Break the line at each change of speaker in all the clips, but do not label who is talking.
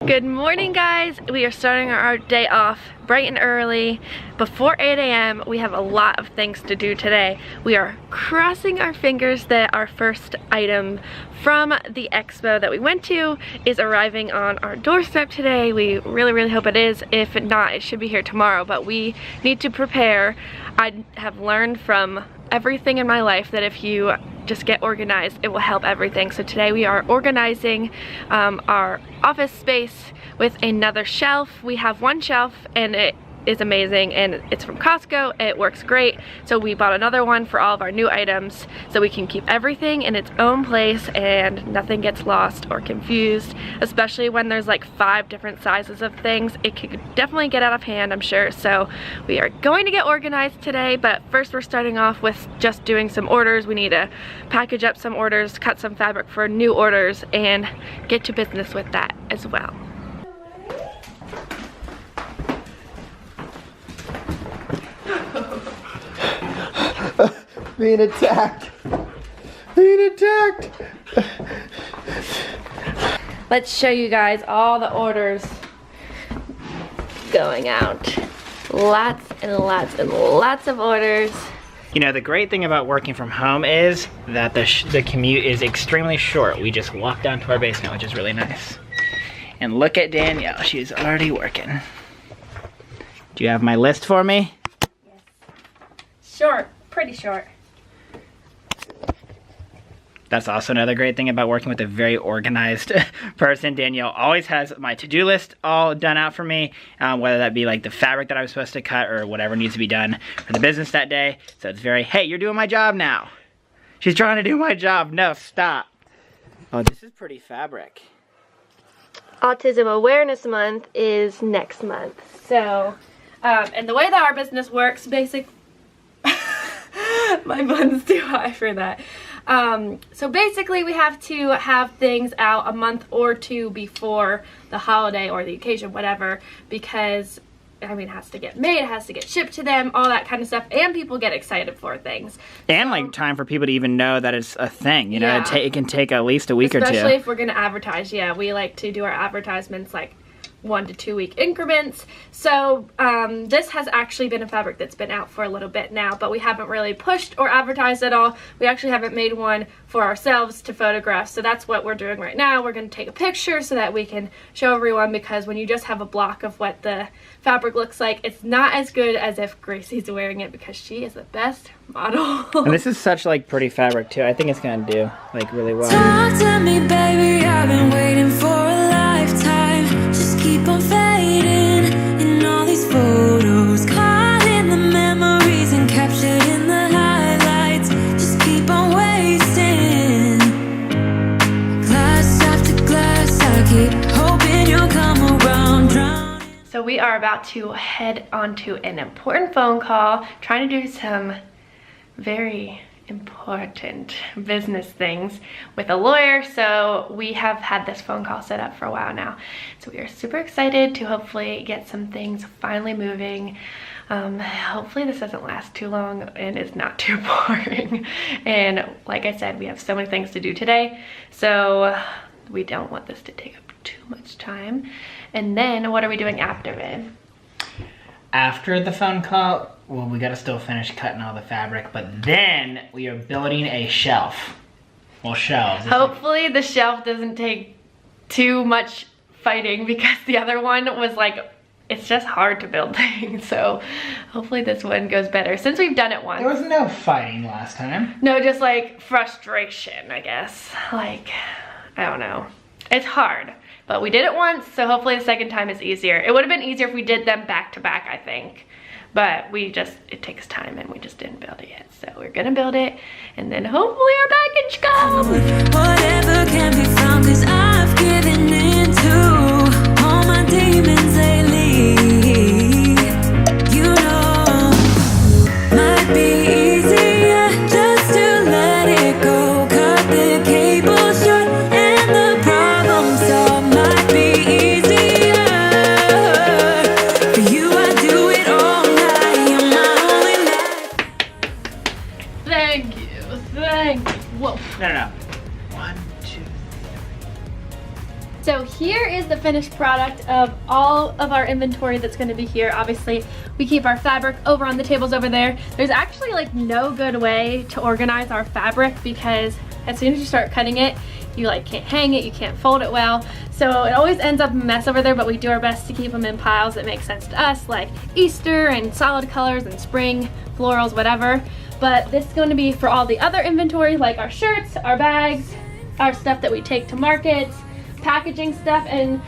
Good morning, guys. We are starting our day off bright and early. Before 8 a.m. we have a lot of things to do today. We are crossing our fingers that our first item from the expo that we went to is arriving on our doorstep today. We really hope it is. If not, it should be here tomorrow, but we need to prepare. I have learned from everything in my life that if you just get organized, it will help everything. So today we are organizing our office space with another shelf. We have one shelf and it is amazing and it's from Costco. It works great. So we bought another one for all of our new items so we can keep everything in its own place and nothing gets lost or confused, especially when there's like 5 different sizes of things. It could definitely get out of hand, I'm sure. So we are going to get organized today, but first we're starting off with just doing some orders. We need to package up some orders, cut some fabric for new orders, and get to business with that as well.
Being attacked. Being attacked.
Let's show you guys all the orders going out. Lots and lots of orders.
You know, the great thing about working from home is that the commute is extremely short. We just walk down to our basement, which is really nice. And look at Danielle, she's already working. Do you have my list for me?
Yes. Short, pretty short.
That's also another great thing about working with a very organized person. Danielle always has my to-do list all done out for me, whether that be like the fabric that I'm supposed to cut or whatever needs to be done for the business that day. So it's very, hey, you're doing my job now. She's trying to do my job. No, stop. Oh, this is pretty fabric.
Autism Awareness Month is next month. So, and the way that our business works, my bun's too high for that. So basically we have to have things out a month or two before the holiday or the occasion, whatever, because I mean, it has to get made, it has to get shipped to them, all that kind of stuff, and people get excited for things. And
like time for people to even know that it's a thing, you know,
yeah.
It can take at least a week or two.
Especially if we're going to advertise, yeah, we like to do our advertisements like 1 to 2 week increments. So this has actually been a fabric that's been out for a little bit now, but we haven't really pushed or advertised at all. We actually haven't made one for ourselves to photograph, so that's what we're doing right now. We're going to take a picture so that we can show everyone, because when you just have a block of what the fabric looks like, it's not as good as if Gracie's wearing it, because she is the best model.
And this is such like pretty fabric too. I think it's going to do like really well.
Talk to me, baby, I've been waiting for a lifetime. Just keep on fading in all these photos, caught in the memories and captured in the highlights. Just keep on wasting glass after glass. I keep hoping you'll come around, drown.
So we are about to head onto an important phone call, trying to do some very important business things with a lawyer. So we have had this phone call set up for a while now. So we are super excited to hopefully get some things finally moving. Hopefully this doesn't last too long and is not too boring. And like I said, we have so many things to do today. So we don't want this to take up too much time. And then what are we doing after it?
After the phone call, well, we gotta still finish cutting all the fabric, but then we are building a shelf. Well, shelves.
Hopefully the shelf doesn't take too much fighting, because the other one was like, it's just hard to build things. So hopefully this one goes better, since we've done it once.
There was no fighting last time.
No, just like frustration, I guess. Like, I don't know. It's hard. But we did it once, so hopefully the second time is easier. It would have been easier if we did them back to back, I think. But it takes time, and we just didn't build it yet. So we're gonna build it, and then hopefully our package comes.
Whatever can be found, 'cause I've given in to all my demons lately. You know, might be easier just to let it go. Cut the cable short and the problem solved. Might be easier for you. I do it all night. You're my only life.
Thank you. Whoa.
No. 1, 2, 3.
So finished product of all of our inventory that's going to be here. Obviously, we keep our fabric over on the tables over there. There's actually like no good way to organize our fabric because as soon as you start cutting it, you like can't hang it, you can't fold it well. So it always ends up a mess over there, but we do our best to keep them in piles that make sense to us, like Easter and solid colors and spring, florals, whatever. But this is going to be for all the other inventory, like our shirts, our bags, our stuff that we take to markets, packaging stuff, and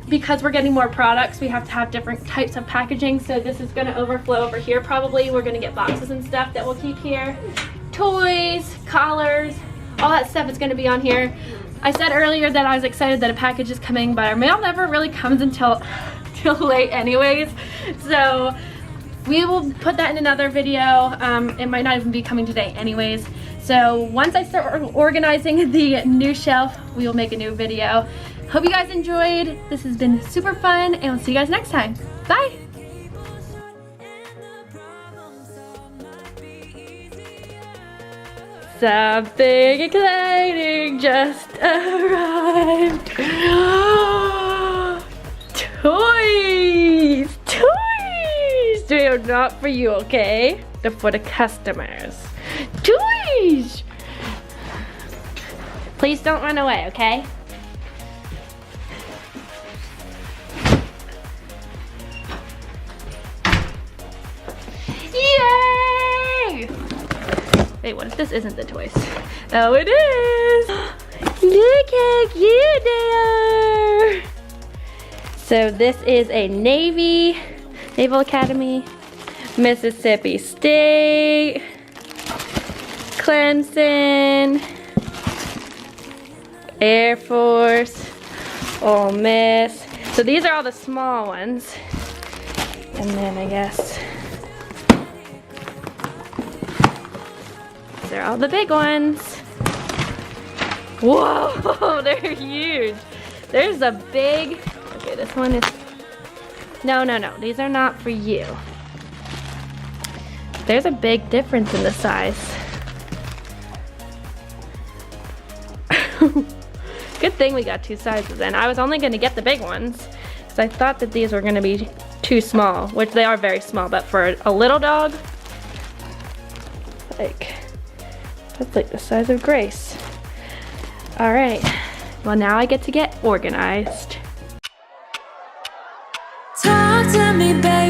because we're getting more products, we have to have different types of packaging. So this is going to overflow over here probably. We're going to get boxes and stuff that we'll keep here. Toys, collars, all that stuff is going to be on here. I said earlier that I was excited that a package is coming, but our mail never really comes until late anyways. So we will put that in another video. It might not even be coming today anyways. So once I start organizing the new shelf, we will make a new video. Hope you guys enjoyed. This has been super fun, and we'll see you guys next time. Bye. Something exciting just arrived. Toys! Toys! They are not for you, okay? They're for the customers. Toys! Please don't run away, okay? Yay! Wait, what if this isn't the toys? Oh, it is! Look how cute they are! So this is a Naval Academy, Mississippi State, Clemson, Air Force, Ole Miss. So these are all the small ones. And then I guess these are all the big ones. Whoa, they're huge. There's a big, okay, this one is, no, these are not for you. There's a big difference in the size. Good thing we got two sizes in. I was only gonna get the big ones because I thought that these were gonna be too small, which they are very small, but for a little dog, like, that's like the size of Grace. All right, well now I get to get organized.
Talk to me, baby.